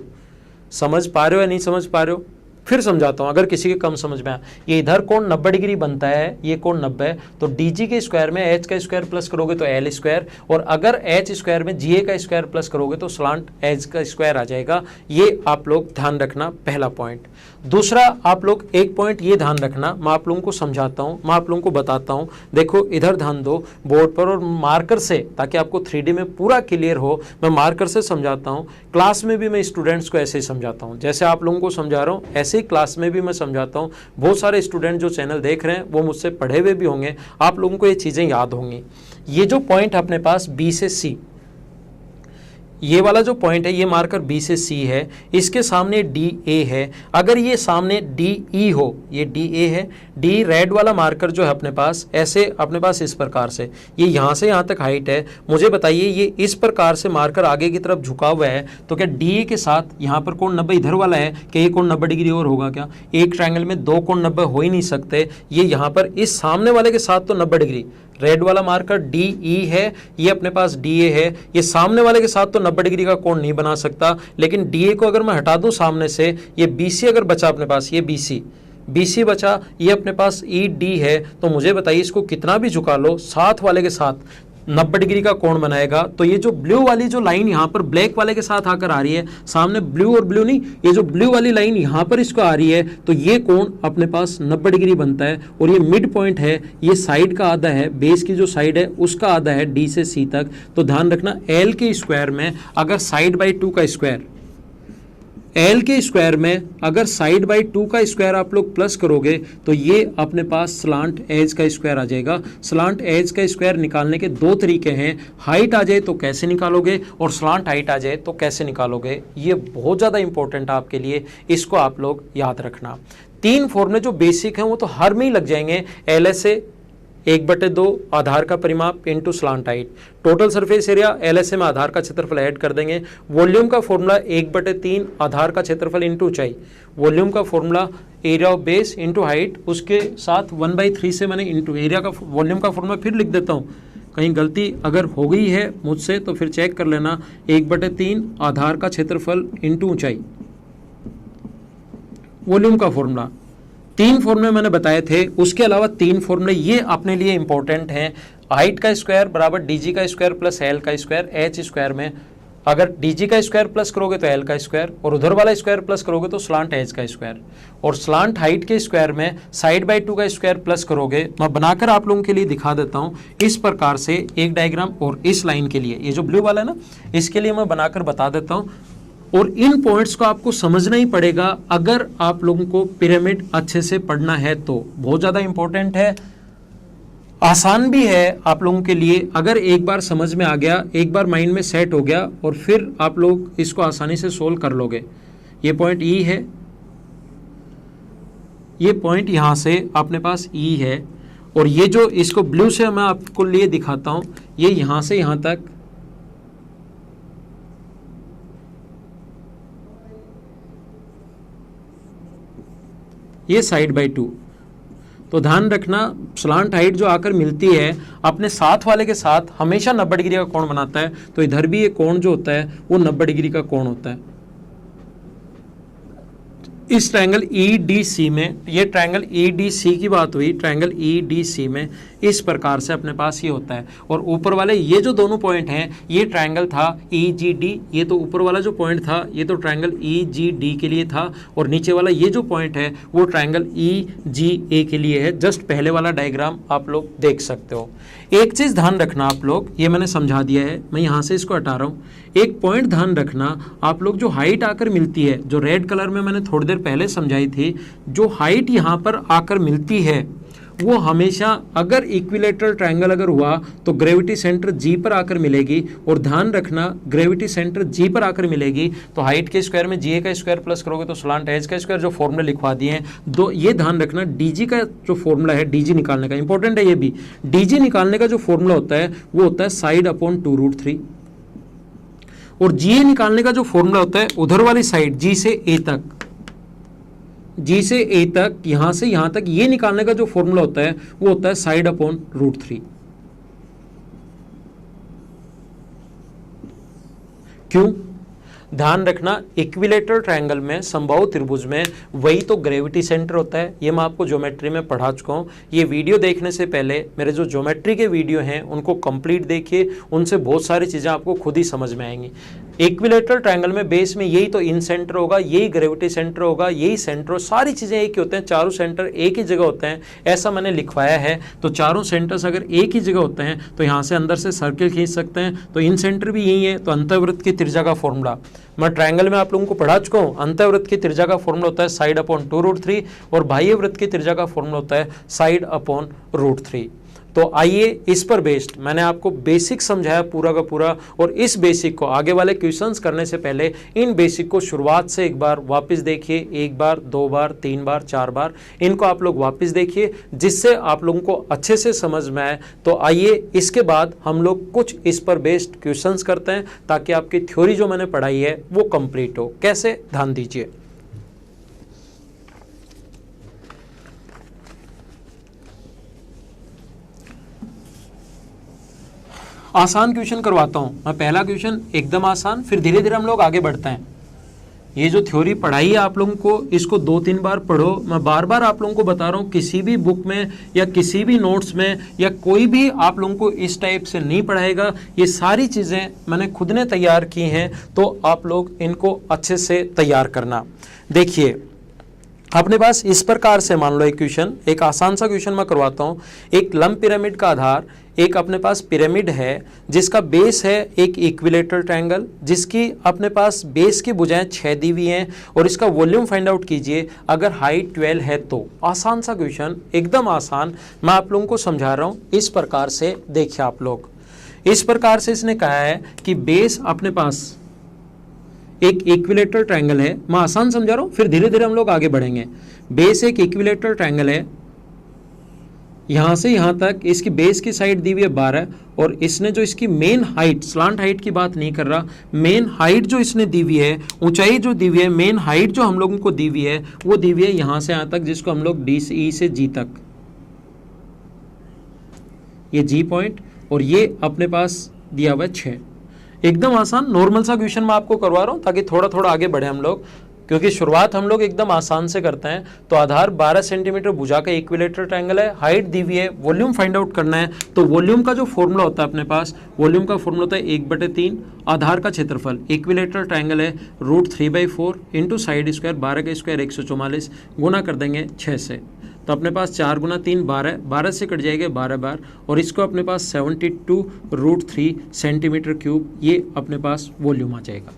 समझ पा रहे हो या नहीं समझ पा रहे हो? फिर समझाता हूँ, अगर किसी के कम समझ में आया। ये इधर कोण 90 डिग्री बनता है, ये कोण 90 है, तो डीजी के स्क्वायर में एच का स्क्वायर प्लस करोगे तो एल स्क्वायर, और अगर एच स्क्वायर में जीए का स्क्वायर प्लस करोगे तो स्लांट एच का स्क्वायर आ जाएगा। ये आप लोग ध्यान रखना, पहला पॉइंट। दूसरा, आप लोग एक पॉइंट ये ध्यान रखना, मैं आप लोगों को समझाता हूँ, मैं आप लोगों को बताता हूँ। देखो, इधर ध्यान दो बोर्ड पर, और मार्कर से, ताकि आपको 3D में पूरा क्लियर हो, मैं मार्कर से समझाता हूँ। क्लास में भी मैं स्टूडेंट्स को ऐसे ही समझाता हूँ, जैसे आप लोगों को समझा रहा हूँ ऐसे ही क्लास में भी मैं समझाता हूँ। बहुत सारे स्टूडेंट जो चैनल देख रहे हैं वो मुझसे पढ़े हुए भी होंगे, आप लोगों को ये चीज़ें याद होंगी। ये जो पॉइंट अपने पास बी से सी, ये वाला जो पॉइंट है ये मार्कर बी से सी है, इसके सामने डी ए है। अगर ये सामने डी ई हो, ये डी ए है, डी रेड वाला मार्कर जो है अपने पास ऐसे अपने पास इस प्रकार से, ये यहाँ से यहाँ तक हाइट है। मुझे बताइए, ये इस प्रकार से मार्कर आगे की तरफ झुका हुआ है, तो क्या डी ए के साथ यहाँ पर कोण 90 इधर वाला है, क्या ये कोण 90 डिग्री और होगा क्या? एक ट्रायंगल में 2 कोण 90 हो ही नहीं सकते। ये यहाँ पर इस सामने वाले के साथ तो 90 डिग्री, रेड वाला मार्कर डी ई है, ये अपने पास डी ए है, ये सामने वाले के साथ तो 90 डिग्री का कोण नहीं बना सकता। लेकिन डी ए को अगर मैं हटा दूं सामने से, ये बी सी अगर बचा अपने पास, ये बी सी बचा, ये अपने पास ई डी है, तो मुझे बताइए इसको कितना भी झुका लो, साथ वाले के साथ 90 डिग्री का कोण बनाएगा। तो ये जो ब्लू वाली जो लाइन यहाँ पर ब्लैक वाले के साथ आकर आ रही है, सामने ब्लू और ब्लू नहीं, ये जो ब्लू वाली लाइन यहाँ पर इसको आ रही है, तो ये कोण अपने पास 90 डिग्री बनता है। और ये मिड पॉइंट है, ये साइड का आधा है, बेस की जो साइड है उसका आधा है, डी से सी तक। तो ध्यान रखना, एल के स्क्वायर में अगर साइड बाई 2 का स्क्वायर, एल के स्क्वायर में अगर साइड बाई 2 का स्क्वायर आप लोग प्लस करोगे तो ये अपने पास स्लांट एज का स्क्वायर आ जाएगा। स्लांट एज का स्क्वायर निकालने के 2 तरीके हैं, हाइट आ जाए तो कैसे निकालोगे और स्लांट हाइट आ जाए तो कैसे निकालोगे। ये बहुत ज़्यादा इंपॉर्टेंट है आपके लिए, इसको आप लोग याद रखना। 3 फॉर्मूले जो बेसिक हैं वो तो हर में ही लग जाएंगे। LSA 1/2 आधार का परिमाप into slant height, total surface area LSA में आधार का क्षेत्रफल ऐड कर देंगे। वॉल्यूम का फॉर्मूला 1/3 आधार का क्षेत्रफल इंटू ऊंचाई, वॉल्यूम का formula area of base into height, उसके साथ 1/3 से मैंने इंटू एरिया का वॉल्यूम का फॉर्मूला फिर लिख देता हूँ, कहीं गलती अगर हो गई है मुझसे तो फिर चेक कर लेना। 1/3 आधार का क्षेत्रफल इंटू ऊंचाई, वॉल्यूम का फॉर्मूला। 3 फॉर्मूले मैंने बताए थे, उसके अलावा 3 फॉर्मूले ये अपने लिए इंपॉर्टेंट हैं। हाइट का स्क्वायर बराबर डीजी का स्क्वायर प्लस एल का स्क्वायर, एच स्क्वायर में अगर DG का स्क्वायर प्लस करोगे तो L का स्क्वायर, और उधर वाला स्क्वायर प्लस करोगे तो स्लांट एज का स्क्वायर, और स्लांट हाइट के स्क्वायर में साइड बाय 2 का स्क्वायर प्लस करोगे। मैं बनाकर आप लोगों के लिए दिखा देता हूँ इस प्रकार से एक डायग्राम, और इस लाइन के लिए ये जो ब्लू वाला है ना, इसके लिए मैं बनाकर बता देता हूँ। और इन पॉइंट्स को आपको समझना ही पड़ेगा अगर आप लोगों को पिरामिड अच्छे से पढ़ना है तो। बहुत ज़्यादा इंपॉर्टेंट है, आसान भी है आप लोगों के लिए। अगर एक बार समझ में आ गया, एक बार माइंड में सेट हो गया, और फिर आप लोग इसको आसानी से सोल्व कर लोगे। ये पॉइंट ई है, ये पॉइंट यहाँ से अपने पास ई है, और ये जो इसको ब्लू से मैं आपको लिए दिखाता हूँ, ये यहाँ से यहाँ तक ये साइड बाय 2। तो ध्यान रखना, स्लांट हाइट जो आकर मिलती है अपने साथ वाले के साथ हमेशा 90 डिग्री का कोण बनाता है। तो इधर भी ये कोण जो होता है वो 90 डिग्री का कोण होता है। इस ट्रायंगल EDC में, ये ट्रायंगल EDC की बात हुई, ट्रायंगल EDC में इस प्रकार से अपने पास ये होता है। और ऊपर वाले ये जो दोनों पॉइंट हैं, ये ट्रायंगल था EGD, ये तो ऊपर वाला जो पॉइंट था ये तो ट्रायंगल EGD के लिए था, और नीचे वाला ये जो पॉइंट है वो ट्रायंगल EGA के लिए है। जस्ट पहले वाला डायग्राम आप लोग देख सकते हो। एक चीज़ ध्यान रखना आप लोग, ये मैंने समझा दिया है, मैं यहाँ से इसको हटा रहा हूँ। एक पॉइंट ध्यान रखना आप लोग, जो हाइट आकर मिलती है, जो रेड कलर में मैंने थोड़ी देर पहले समझाई थी, जो हाइट यहाँ पर आकर मिलती है वो हमेशा, अगर इक्विलेटरल ट्रायंगल अगर हुआ तो ग्रेविटी सेंटर G पर आकर मिलेगी। और ध्यान रखना, ग्रेविटी सेंटर G पर आकर मिलेगी तो हाइट के स्क्वायर में GA का स्क्वायर प्लस करोगे तो स्लांट एज का स्क्वायर, जो फॉर्मूला लिखवा दिए हैं दो, ये ध्यान रखना। DG का जो फॉर्मूला है, DG निकालने का, इंपॉर्टेंट है ये भी, DG निकालने का जो फॉर्मूला होता है वो होता है साइड अपॉन 2√3, और GA निकालने का जो फॉर्मूला होता है उधर वाली साइड G से A तक, G से A तक, यहां से यहां तक, ये निकालने का जो फॉर्मूला होता है वो होता है साइड अपॉन √3। क्यों? ध्यान रखना, इक्विलेटरल ट्रायंगल में, समबाहु त्रिभुज में वही तो ग्रेविटी सेंटर होता है। ये मैं आपको ज्योमेट्री में पढ़ा चुका हूँ। ये वीडियो देखने से पहले मेरे जो ज्योमेट्री के वीडियो हैं उनको कंप्लीट देखिए, उनसे बहुत सारी चीज़ें आपको खुद ही समझ में आएंगी। इक्विलेटरल ट्रायंगल में बेस में यही तो इन सेंटर होगा, यही ग्रेविटी सेंटर होगा, यही सेंटर, सारी चीज़ें एक ही होते हैं, चारों सेंटर एक ही जगह होते हैं, ऐसा मैंने लिखवाया है। तो चारों सेंटर्स अगर एक ही जगह होते हैं तो यहाँ से अंदर से सर्किल खींच सकते हैं, तो इन सेंटर भी यही है। तो अंतःवृत्त की त्रिज्या का फॉर्मूला मैं ट्रायंगल में आप लोगों को पढ़ा चुका हूँ। अंतःवृत्त की त्रिज्या का फॉर्मूला होता है साइड अपॉन 2√3, और बाह्य वृत्त की त्रिज्या का फॉर्मूला होता है साइड अपॉन √3। तो आइए इस पर बेस्ड मैंने आपको बेसिक समझाया पूरा का पूरा, और इस बेसिक को आगे वाले क्वेश्चंस करने से पहले इन बेसिक को शुरुआत से एक बार वापस देखिए, 1 बार 2 बार 3 बार 4 बार इनको आप लोग वापस देखिए, जिससे आप लोगों को अच्छे से समझ में आए। तो आइए इसके बाद हम लोग कुछ इस पर बेस्ड क्वेश्चंस करते हैं, ताकि आपकी थ्योरी जो मैंने पढ़ाई है वो कंप्लीट हो। कैसे? ध्यान दीजिए। आसान क्वेश्चन करवाता हूं मैं। पहला क्वेश्चन एकदम आसान, फिर धीरे धीरे हम लोग आगे बढ़ते हैं। ये जो थ्योरी पढ़ाई है आप लोगों को, इसको 2-3 बार पढ़ो। मैं बार बार आप लोगों को बता रहा हूँ, किसी भी बुक में या किसी भी नोट्स में या कोई भी आप लोगों को इस टाइप से नहीं पढ़ाएगा। ये सारी चीज़ें मैंने खुद ने तैयार की हैं, तो आप लोग इनको अच्छे से तैयार करना। देखिए अपने पास इस प्रकार से मान लो एक क्वेश्चन, एक आसान सा क्वेश्चन मैं करवाता हूँ। एक लंब पिरामिड का आधार, एक अपने पास पिरामिड है जिसका बेस है एक इक्विलेटरल ट्रायंगल, जिसकी अपने पास बेस की भुजाएं 6 दी हुई हैं, और इसका वॉल्यूम फाइंड आउट कीजिए अगर हाइट 12 है तो। आसान सा क्वेश्चन, एकदम आसान, मैं आप लोगों को समझा रहा हूँ इस प्रकार से। देखिए आप लोग, इस प्रकार से इसने कहा है कि बेस अपने पास एक इक्विलेटरल ट्रायंगल है। मैं आसान समझा रहा हूँ, फिर धीरे धीरे हम लोग आगे बढ़ेंगे। बेस एक इक्विलेटरल ट्रायंगल है, यहाँ से यहाँ तक इसकी बेस की साइड दी हुई है 12, और इसने जो इसकी मेन हाइट, स्लांट हाइट की बात नहीं कर रहा, मेन हाइट जो इसने दी हुई है, ऊंचाई जो दी हुई है, मेन हाइट जो हम लोगों को दी हुई है वो दी हुई है यहाँ से यहाँ तक, जिसको हम लोग E से G तक, ये G पॉइंट, और ये अपने पास दिया हुआ है 6। एकदम आसान नॉर्मल सा क्वेश्चन मैं आपको करवा रहा हूँ ताकि थोड़ा थोड़ा आगे बढ़े हम लोग। क्योंकि शुरुआत हम लोग एकदम आसान से करते हैं। तो आधार 12 सेंटीमीटर भुजा का इक्विलेटरल ट्रायंगल है, हाइट दी हुई है, वॉल्यूम फाइंड आउट करना है। तो वॉल्यूम का जो फॉर्मूला होता है अपने पास, वॉल्यूम का फॉर्मूला होता है 1/3 आधार का क्षेत्रफल, इक्विलेटरल ट्रायंगल है √3/4 इंटू साइड स्क्वायर 12 का स्क्वायर 144 गुना कर देंगे 6 से। तो अपने पास 4 × 3 12, 12 से कट जाएगा 12 बार, और इसको अपने पास 72√3 सेंटीमीटर क्यूब ये अपने पास वॉल्यूम आ जाएगा।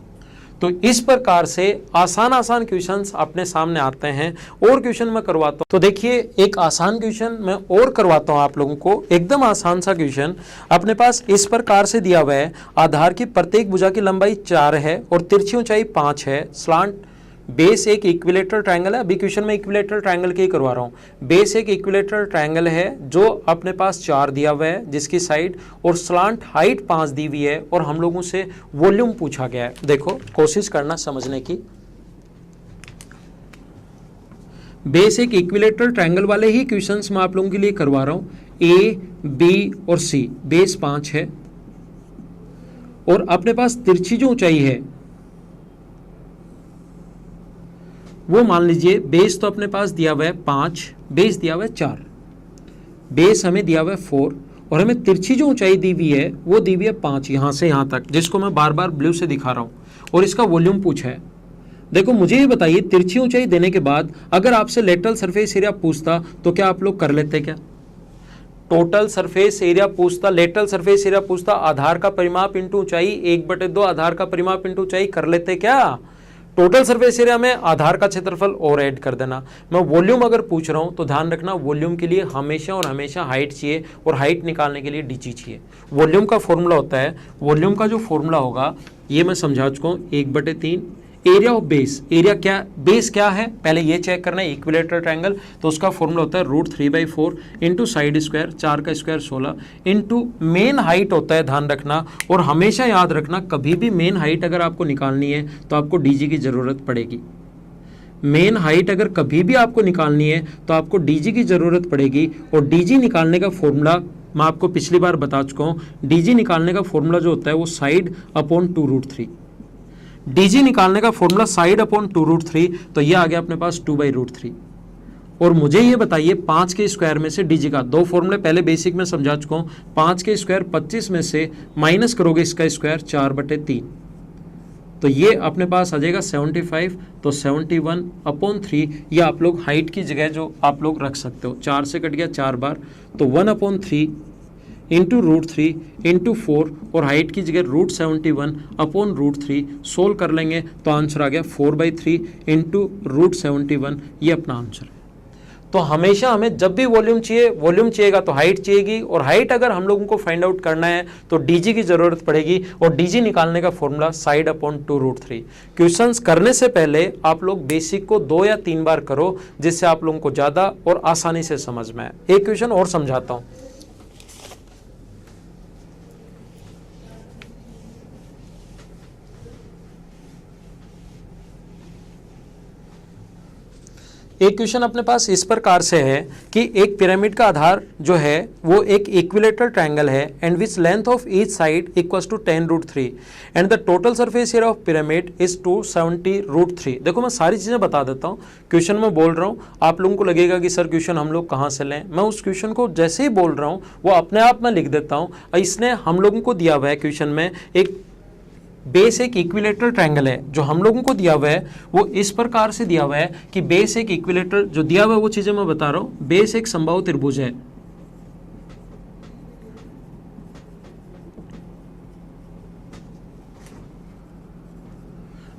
तो इस प्रकार से आसान क्वेश्चंस अपने सामने आते हैं। और क्वेश्चन मैं करवाता हूँ। तो देखिए एक आसान क्वेश्चन मैं और करवाता हूँ आप लोगों को, एकदम आसान सा क्वेश्चन। अपने पास इस प्रकार से दिया हुआ है, आधार की प्रत्येक भुजा की लंबाई 4 है और तिरछी ऊंचाई 5 है। स्लांट बेस एक इक्विलेटरल ट्रायंगल है, अभी क्वेश्चन में इक्विलेटरल ट्रायंगल के ही करवा रहा हूँ। बेस एक इक्विलेटरल ट्रायंगल है जो अपने पास 4 दिया हुआ है जिसकी साइड, और स्लांट हाइट 5 दी हुई है, और हम लोगों से वॉल्यूम पूछा गया है। देखो कोशिश करना समझने की। बेस एक इक्विलेटरल ट्रायंगल वाले ही क्वेश्चंस मैं आप लोगों के लिए करवा रहा हूँ। ए, बी और सी, बेस 5 है और अपने पास तिरछी जो ऊंचाई है वो मान लीजिए, बेस तो अपने पास दिया हुआ है 5, बेस दिया हुआ है 4, बेस हमें दिया हुआ है 4, और हमें तिरछी जो ऊंचाई दी हुई है वो दी हुई है 5 यहां से यहां तक, जिसको मैं बार बार ब्लू से दिखा रहा हूं, और इसका वॉल्यूम पूछा है। देखो मुझे ये बताइए, तिरछी ऊंचाई देने के बाद अगर आपसे लेटरल सरफेस एरिया पूछता तो क्या आप लोग कर लेते? क्या टोटल सरफेस एरिया पूछता, लेटरल सरफेस एरिया पूछता, आधार का परिमाप इंटू ऊंचाई 1/2 आधार का परिमाप इंटू ऊंचाई कर लेते क्या? टोटल सरफेस एरिया में आधार का क्षेत्रफल और ऐड कर देना। मैं वॉल्यूम अगर पूछ रहा हूं तो ध्यान रखना, वॉल्यूम के लिए हमेशा और हमेशा हाइट चाहिए, और हाइट निकालने के लिए डीजी चाहिए। वॉल्यूम का फॉर्मूला होता है, वॉल्यूम का जो फॉर्मूला होगा ये मैं समझा चुका हूं, 1/3 एरिया ऑफ बेस। एरिया क्या, बेस क्या है पहले ये चेक करना है, इक्विलेटरल ट्रायंगल, तो उसका फॉर्मूला होता है √3/4 इंटू साइड स्क्वायर 4 का स्क्वायर 16 इंटू मेन हाइट होता है, ध्यान रखना। और हमेशा याद रखना, कभी भी मेन हाइट अगर आपको निकालनी है तो आपको डीजी की जरूरत पड़ेगी। मेन हाइट अगर कभी भी आपको निकालनी है तो आपको डीजी की जरूरत पड़ेगी, और डीजी निकालने का फॉर्मूला मैं आपको पिछली बार बता चुका हूँ। डीजी निकालने का फॉर्मूला जो होता है वो साइड अपॉन 2√3, डीजी निकालने का फॉर्मूला साइड अपॉन 2√3, तो ये आ गया अपने पास 2/√3। और मुझे ये बताइए 5 के स्क्वायर में से डीजी का, दो फॉर्मूले पहले बेसिक में समझा चुका हूँ। 5 के स्क्वायर 25 में से माइनस करोगे इसका स्क्वायर 4/3, तो ये अपने पास आ जाएगा 75, तो 71/3। ये आप लोग हाइट की जगह जो आप लोग रख सकते हो, 4 से कट गया 4 बार, तो 1/3 इंटू √3 इंटू 4, और हाइट की जगह √71/√3 सोल्व कर लेंगे तो आंसर आ गया 4/3 इंटू √71, ये अपना आंसर है। तो हमेशा हमें जब भी वॉल्यूम चाहिएगा तो हाइट चाहिएगी, और हाइट अगर हम लोगों को फाइंड आउट करना है तो डीजी की जरूरत पड़ेगी, और डीजी निकालने का फॉर्मूला साइड अपॉन 2√3। क्वेश्चंस करने से पहले आप लोग बेसिक को 2 या 3 बार करो, जिससे आप लोगों को ज्यादा और आसानी से समझ में आए। एक क्वेश्चन और समझाता हूं। एक क्वेश्चन अपने पास इस प्रकार से है कि एक पिरामिड का आधार जो है वो एक इक्विलेटरल ट्रायंगल है, and which length of each side equals to 10√3 and the total surface area of pyramid is 270√3। देखो मैं सारी चीजें बता देता हूँ, क्वेश्चन में बोल रहा हूँ, आप लोगों को लगेगा कि सर क्वेश्चन हम लोग कहाँ से लें। मैं उस क्वेश्चन को जैसे ही बोल रहा हूँ वो अपने आप में लिख देता हूँ। इसने हम लोगों को दिया हुआ है क्वेश्चन में, एक बेस एक इक्विलेटरल ट्रायंगल है जो हम लोगों को दिया हुआ है, वो इस प्रकार से दिया हुआ है कि बेस एक इक्विलेटरल, जो दिया हुआ है वो चीजें मैं बता रहा हूं। बेस एक समबाहु त्रिभुज है,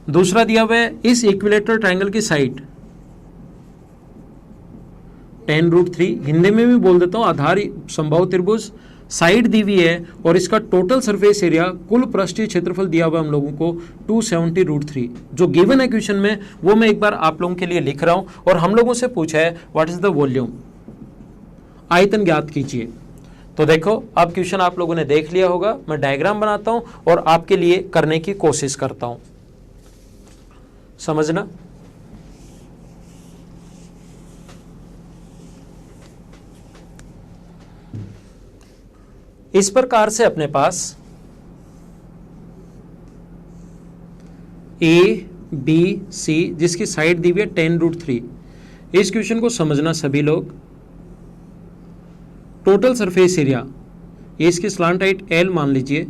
दूसरा दिया हुआ है इस इक्विलेटरल ट्रायंगल की साइड 10√3, हिंदी में भी बोल देता हूं आधार समबाहु त्रिभुज, साइड दी हुई है, और इसका टोटल सरफेस एरिया कुल पृष्ठीय क्षेत्रफल दिया हुआ है हम लोगों को 270√3। जो गिवन है क्वेश्चन में वो मैं एक बार आप लोगों के लिए लिख रहा हूं, और हम लोगों से पूछा है व्हाट इज द वॉल्यूम, आयतन ज्ञात कीजिए। तो देखो अब क्वेश्चन आप लोगों ने देख लिया होगा, मैं डायग्राम बनाता हूं और आपके लिए करने की कोशिश करता हूं, समझना। इस प्रकार से अपने पास A, बी सी जिसकी साइड दी हुई है 10√3। इस क्वेश्चन को समझना सभी लोग। टोटल सरफेस एरिया, ये इसकी स्लांट हाइट एल मान लीजिए।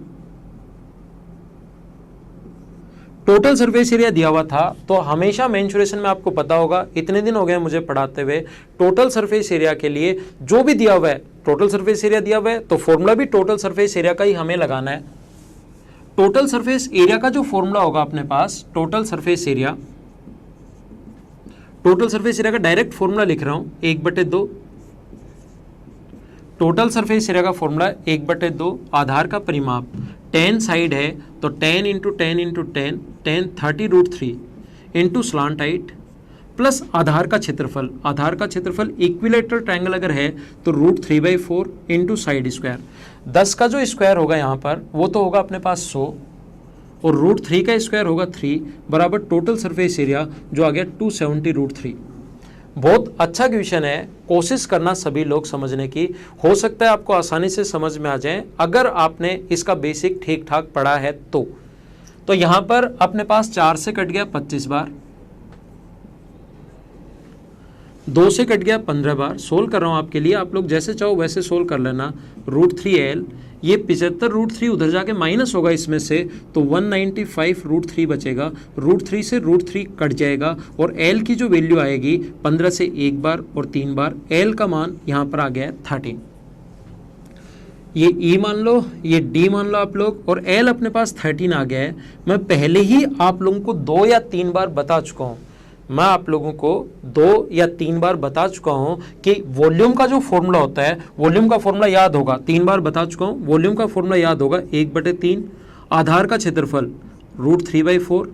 टोटल सरफेस एरिया दिया हुआ था तो हमेशा मेंसुरेशन में आपको पता होगा, इतने दिन हो गए मुझे पढ़ाते हुए, टोटल सरफेस एरिया के लिए जो भी दिया हुआ है, टोटल सरफेस एरिया दिया हुआ है तो फॉर्मूला भी टोटल सरफेस एरिया का ही हमें लगाना है। टोटल सरफेस एरिया का जो फॉर्मूला होगा अपने पास, टोटल सरफेस एरिया का डायरेक्ट फॉर्मूला लिख रहा हूं 1/2। टोटल सरफेस एरिया का फॉर्मूला 1/2, आधार का परिमाप 10 साइड है तो 10 × 10 × 10 10 30√3 इंटू स्लांट हाइट प्लस आधार का क्षेत्रफल। आधार का क्षेत्रफल इक्विलेटरल ट्रायंगल अगर है तो √3/4 इंटू साइड स्क्वायर। 10 का जो स्क्वायर होगा यहाँ पर वो तो होगा अपने पास 100 और √3 का स्क्वायर होगा 3 बराबर टोटल सरफेस एरिया जो आ गया 270√3। बहुत अच्छा क्वेश्चन है, कोशिश करना सभी लोग समझने की। हो सकता है आपको आसानी से समझ में आ जाए अगर आपने इसका बेसिक ठीक ठाक पढ़ा है तो यहां पर अपने पास 4 से कट गया 25 बार, 2 से कट गया 15 बार। सोल्व कर रहा हूं आपके लिए, आप लोग जैसे चाहो वैसे सोल्व कर लेना। √3l, ये 75√3 उधर जाके माइनस होगा इसमें से तो 195√3 बचेगा। √3 से √3 कट जाएगा और l की जो वैल्यू आएगी 15 से 1 बार और 3 बार, l का मान यहाँ पर आ गया है 13। ये E मान लो, ये D मान लो आप लोग, और L अपने पास 13 आ गया है। मैं पहले ही आप लोगों को 2 या 3 बार बता चुका हूँ, मैं आप लोगों को 2 या 3 बार बता चुका हूं कि वॉल्यूम का जो फॉर्मूला होता है, वॉल्यूम का फॉर्मूला याद होगा, 3 बार बता चुका हूं। वॉल्यूम का फॉर्मूला याद होगा 1/3 आधार का क्षेत्रफल √3/4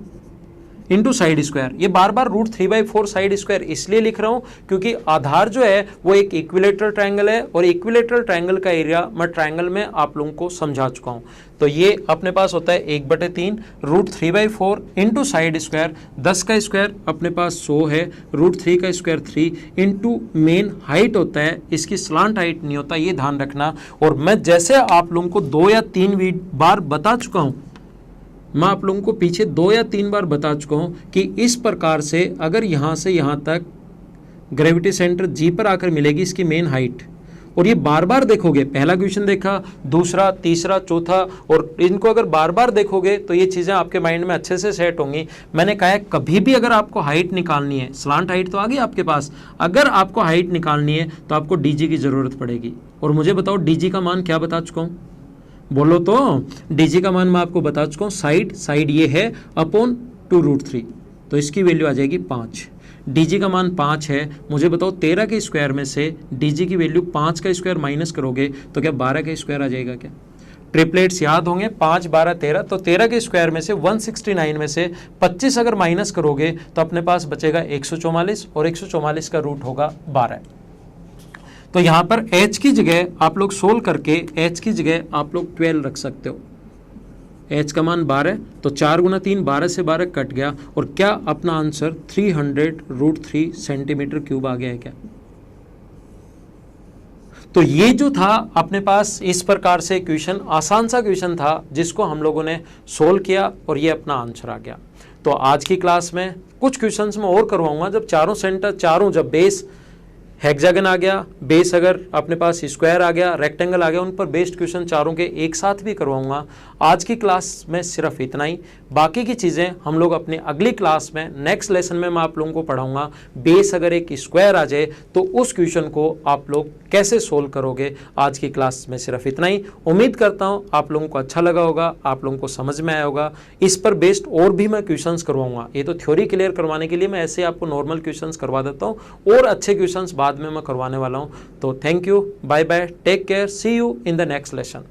इंटू साइड स्क्वायर। ये बार बार √3/4 साइड स्क्वायर इसलिए लिख रहा हूं क्योंकि आधार जो है वो एक इक्विलेटरल ट्रायंगल है और इक्विलेटरल ट्रायंगल का एरिया मैं ट्रायंगल में आप लोगों को समझा चुका हूं। तो ये अपने पास होता है 1/3 √3/4 इंटू साइड स्क्वायर। 10 का स्क्वायर अपने पास 100 है, √3 का स्क्वायर 3 इंटू मेन हाइट होता है, इसकी स्लांट हाइट नहीं होता, ये ध्यान रखना। और मैं जैसे आप लोगों को 2 या 3 बार बता चुका हूं, मैं आप लोगों को पीछे 2 या 3 बार बता चुका हूं कि इस प्रकार से अगर यहां से यहां तक ग्रेविटी सेंटर जी पर आकर मिलेगी इसकी मेन हाइट, और ये बार बार देखोगे, पहला क्वेश्चन देखा, दूसरा, तीसरा, चौथा, और इनको अगर बार बार देखोगे तो ये चीज़ें आपके माइंड में अच्छे से सेट होंगी। मैंने कहा है कभी भी अगर आपको हाइट निकालनी है, स्लांट हाइट तो आ गई आपके पास, अगर आपको हाइट निकालनी है तो आपको डीजी की ज़रूरत पड़ेगी। और मुझे बताओ डीजी का मान क्या बता चुका हूँ, बोलो तो। डीजी का मान मैं आपको बता चुका हूँ, साइड ये है अपॉन 2√3, तो इसकी वैल्यू आ जाएगी 5। डीजी का मान 5 है। मुझे बताओ 13 के स्क्वायर में से डीजी की वैल्यू 5 का स्क्वायर माइनस करोगे तो क्या 12 का स्क्वायर आ जाएगा क्या? ट्रिपलेट्स याद होंगे, 5, 12, 13, तो 13 के स्क्वायर में से 169 में से 25 अगर माइनस करोगे तो अपने पास बचेगा 144 और 144 का रूट होगा 12। तो यहाँ पर h की जगह आप लोग सोल्व करके h की जगह आप लोग 12 रख सकते हो। h का मान 12, तो 4 × 3 12 से 12 कट गया, और क्या अपना आंसर 300√3 सेंटीमीटर क्यूब आ गया है क्या? तो ये जो था अपने पास इस प्रकार से क्वेश्चन, आसान सा क्वेश्चन था जिसको हम लोगों ने सोल्व किया और ये अपना आंसर आ गया। तो आज की क्लास में कुछ क्वेश्चंस मैं और करवाऊंगा, जब जब बेस हेक्सागन आ गया, बेस अगर अपने पास स्क्वायर आ गया, रेक्टेंगल आ गया, उन पर बेस्ड क्वेश्चन चारों के एक साथ भी करवाऊंगा। आज की क्लास में सिर्फ इतना ही, बाकी की चीज़ें हम लोग अपने अगली क्लास में, नेक्स्ट लेसन में मैं आप लोगों को पढ़ाऊंगा। बेस अगर एक स्क्वायर आ जाए तो उस क्वेश्चन को आप लोग कैसे सोल्व करोगे। आज की क्लास में सिर्फ इतना ही। उम्मीद करता हूँ आप लोगों को अच्छा लगा होगा, आप लोगों को समझ में आया होगा। इस पर बेस्ड और भी मैं क्वेश्चंस करवाऊंगा। ये तो थ्योरी क्लियर करवाने के लिए मैं ऐसे आपको नॉर्मल क्वेश्चंस करवा देता हूँ, और अच्छे क्वेश्चंस बाद में मैं करवाने वाला हूँ। तो thank you, bye bye, take care, see you in the next lesson.